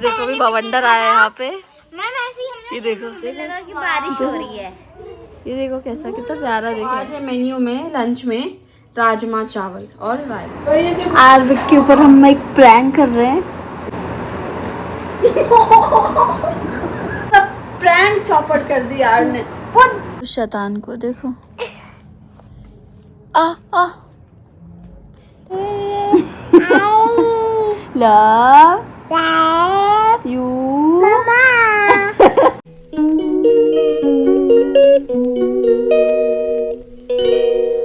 देखो भी बवंडर आया है यहाँ पे। ये देखो, लगा कि बारिश हो रही है। ये देखो कैसा कितना प्यारा देखो। आज है मेन्यू में लंच में राजमा चावल और रायता। आरविक के ऊपर हम एक प्रैंक कर रहे हैं। प्रैंक चौपट कर दी यार ने। शैतान को देखो। आ आ लव यू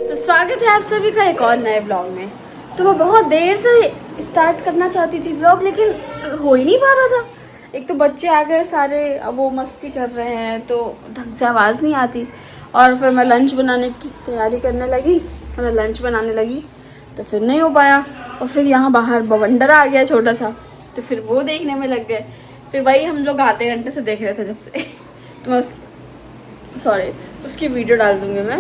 तो स्वागत है आप सभी का एक और नए ब्लॉग में। तो मैं बहुत देर से स्टार्ट करना चाहती थी ब्लॉग, लेकिन हो ही नहीं पा रहा था। एक तो बच्चे आ गए सारे, अब वो मस्ती कर रहे हैं तो ढंग से आवाज़ नहीं आती। और फिर मैं लंच बनाने की तैयारी करने लगी, मतलब लंच बनाने लगी तो फिर नहीं हो पाया। और फिर यहाँ बाहर बवंडर आ गया छोटा सा, तो फिर वो देखने में लग गए। फिर वही हम लोग आधे घंटे से देख रहे थे जब से। तो मैं उसकी वीडियो डाल दूँगी मैं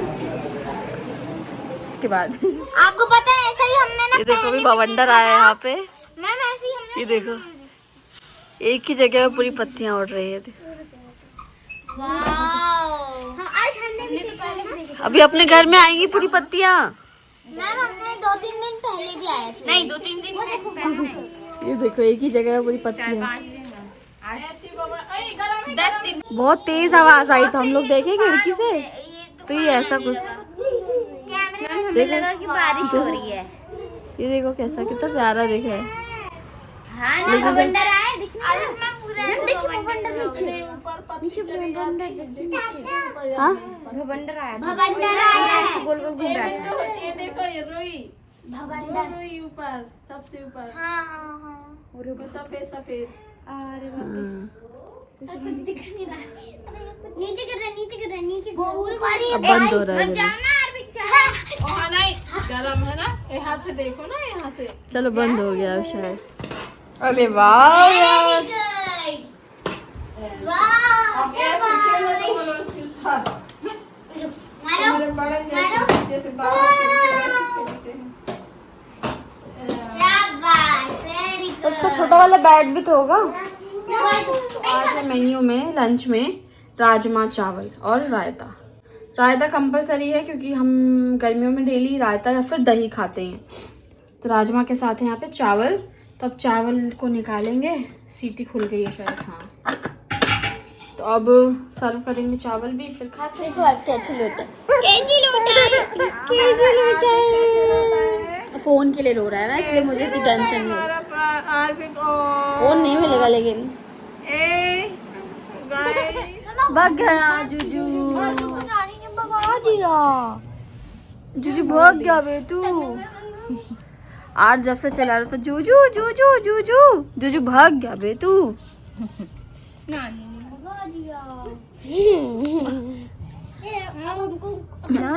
इसके बाद। आपको पता है ऐसा ही हमने ना, ये देखो भी बवंडर आया है यहाँ पे। मैम ऐसे ही हमने, ये देखो एक ही जगह में पूरी पत्तियाँ उड़ रही है। आज हमने भी पहले अभी अपने घर में आएंगी पूरी पत्तियाँ। मैम हमने 2-3 दिन पहले भी आए थे। नहीं 2-3 दिन पहले। ये देखो एक ही जगह में पूरी पत्तियाँ। 10 दिन। बहुत तेज आवाज आई तो हम लोग देखे खिड़की से, तो ये ऐसा कुछ। मैम हमें लगा कि बारिश हो रही है। ये देखो कैसा कितना प्यारा दिख रहा है। हाँ ना, भवंडर आया दिखने मैम, देखिए भवंडर नीचे भवंडर देखिए नीचे। हाँ भवंडर आया था, भवंडर आया ऐसे गोल गोल घूम रहा था। ये देखो ये रुई, भवंडर रुई ऊपर, सबसे ऊपर। हाँ हाँ हाँ। वो सफेद सफेद। अरे बाप रे, हाँ। दिख नहीं रहा। नीचे गिर रहा, नीचे गिर रहा, नीचे गोल अब बंद हो रहा है मत जल्दी। जाना अरबिक जा। वहाँ नहीं, गरम है ना, यहाँ से देखो ना, यहाँ से। चलो बंद हो गया शायद। अरे वाह यार, अब ऐसे खेलो तो बोलो उसके साथ। मेरे बड़े जैसे बाबा खेलते हैं, वैसे खेलते हैं। उसका छोटा वाला बैट भी तो होगा। आज है मेन्यू में लंच में राजमा चावल और रायता। रायता कंपलसरी है क्योंकि हम गर्मियों में डेली रायता या फिर दही खाते हैं। तो राजमा के साथ है यहाँ पे चावल। तो अब चावल को निकालेंगे, सीटी खुल गई है शायद। हाँ तो अब सर्व करेंगे चावल भी, फिर खाते हैं। कैसे लोटा फोन के लिए रो रहा है ना, इसलिए मुझे इतनी टेंशन नहीं है। आरबिक फोन नहीं मिलेगा लेकिन। ए गाय भाग गया जूजू, जूजू भाग गया बे तू। आज जब से चला रहा था जूजू जूजू जूजू, जूजू भाग गया बे तू।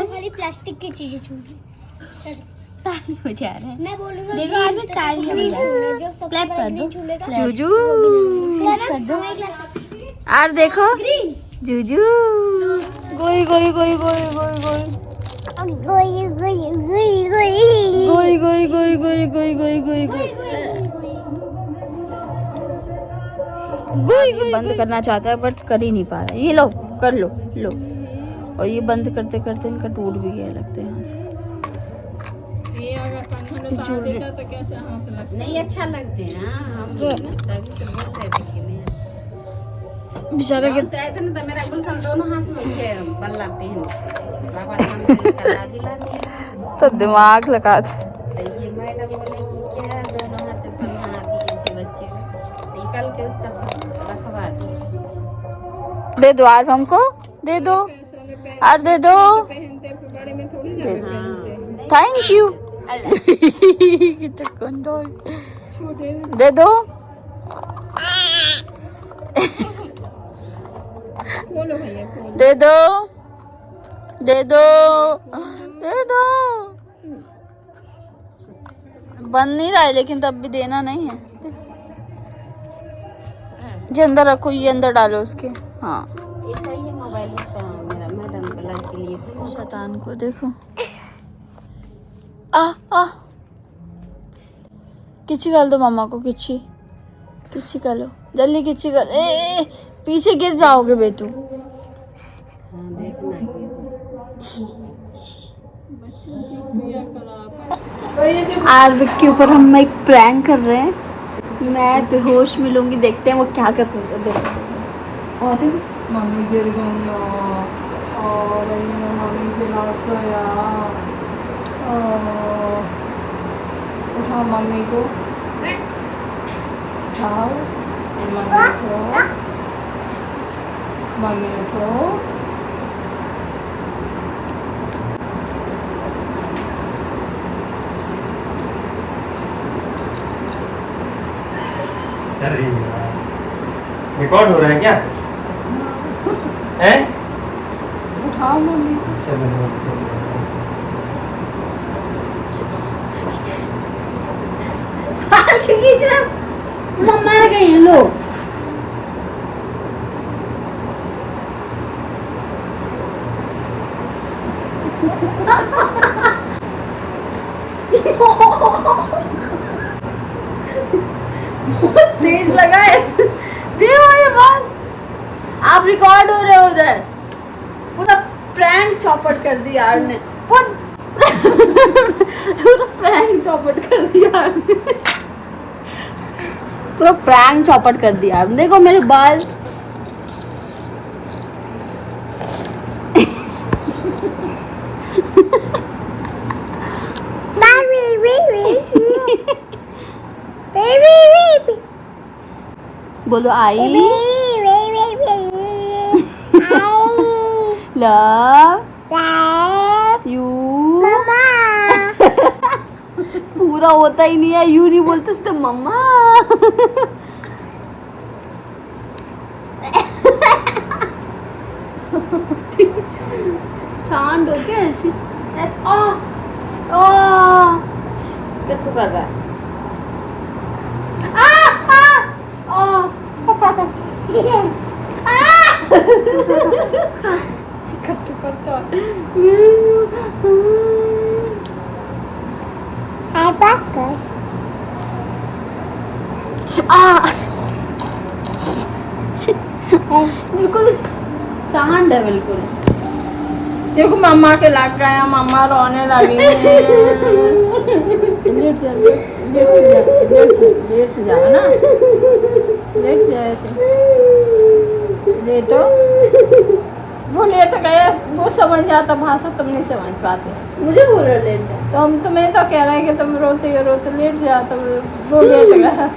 सारी प्लास्टिक की चीजें छूटी हो जा रहा है। मैं बोलूंगा देखो आज मैं ताली क्लैप कर दो जूजू। और देखो जूजू गोई गोई गोई गोई गोई गोई गोई गोई गोई गोई गोई गोई गोई गोई बंद करना चाहता है बट कर ही नहीं पा रहा है। ये लो कर लो लो। और ये बंद करते करते इनका टूट भी गया लगता है यहाँ से। ये अगर कंधों में साथ देता तो कैसे हाथ लगता? नहीं अच्छा लगते ना हम तभी से बोल रहे थे कि नहीं बेचारा के शायद ना, तो मेरा गुलशन दोनों हाथ में है बल्ला पहन बाबा ने हमको कला दिला दिया। तो दिमाग लगा था। तो ये मैडम बोले कि क्या दोनों हाथ में पहना दिए थे बच्चे को, निकल के उसका रखवा दिए। दे दो आर हमको, दे दो और दे दो। पहनते बड़े में थोड़ी ना पहनते। Thank you. कितना कंडोल दे दो। खोलो भैया खोलो। दे दो दे दो दे दो। बन नहीं रहा है लेकिन तब भी देना नहीं है। जे अंदर रखो, ये अंदर डालो उसके। हाँ ऐसा ही मोबाइल का मेरा मैडम का लग के लिए था। शैतान को देखो। आ आ किसी कर दो मामा को, किसी कर लो। जल्दी खींची कर। ए, पीछे गिर जाओगे बेतू। हाँ देखना आरविक के ऊपर हम एक प्रैंक कर रहे हैं। मैं बेहोश मिलूंगी, देखते हैं वो क्या करते हैं। देखो और देखो, मम्मी गिर गई और मम्मी गिरा गया। उठाओ मम्मी को, उठाओ मम्मी उठो। अरे रिकॉर्ड हो रहा है क्या? हैं? उठाओ मम्मी को। चलो खींच रहा, मम्मा आ गई है लो। बहुत तेज लगा है। देखो ये बात, आप रिकॉर्ड हो रहे हो उधर। पूरा प्रैंक चौपट कर दिया यार ने। पूरा प्रैंक चौपट कर दिया यार ने। पूरा प्रैंक चौपट कर दिया। देखो मेरे बाल बोलो आई लव यू। पूरा होता ही नहीं है, यू नहीं बोलते सिर्फ मम्मा। साउंड हो गया ऐसे। क्या तू कर रहा है? बिल्कुल सांड है बिल्कुल। देखो मम्मा के लग गया, मम्मा रोने लगी। लेट जा ना, लेट जा ऐसे। लेटो, वो लेट गए, वो समझ जाता भाषा, तुम नहीं समझ पाते। मुझे बोल रहा लेट जा। तो हम तुम्हें तो कह रहे हैं कि तुम रोते हो, रोते लेट जा, तो वो लेट गया।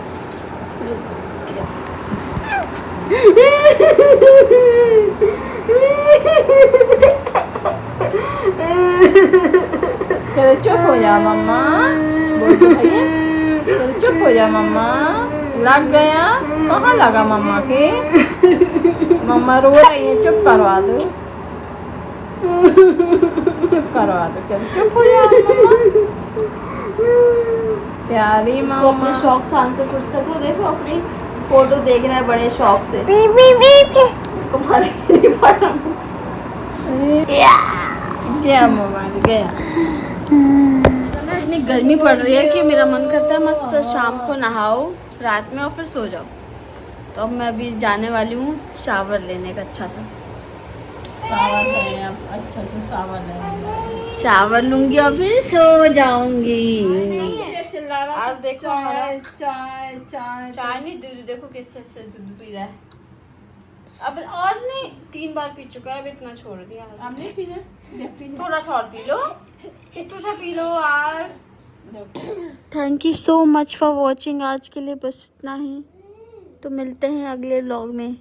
कहते चुप हो जा मम्मा, बोलते भैया कहते चुप हो जा मम्मा। लग गया, कहाँ लगा मम्मा के? मम्मा रो रही है, चुप करवा दो, चुप करवा दो। कहते चुप हो जा मम्मा, प्यारी तो मम्मा। अपने शौक शान से फुर्सत हो। देखो अपनी फोटो देख रहा है बड़े शौक से। तुम्हारे नहीं पड़ा। गया मोबाइल गया। इतनी गर्मी पड़ रही है कि मेरा मन करता है मस्त शाम को नहाओ रात में और फिर सो जाओ। तो अब मैं अभी जाने वाली हूँ शावर लेने का अच्छा सा। सावर लें, अब अच्छा से सावर लें। शावर लूंगी और फिर सो जाऊंगी। और देखो चाय चाय चाय चाय नहीं, दूध देखो किस से दूध पी रहा है। अब और नहीं, 3 बार पी चुका है, अब इतना छोड़ दिया। अब नहीं पीना, थोड़ा सा और पी लो, इतना सा पी लो यार। Thank you so much for watching. आज के लिए बस इतना ही, तो मिलते हैं अगले व्लॉग में।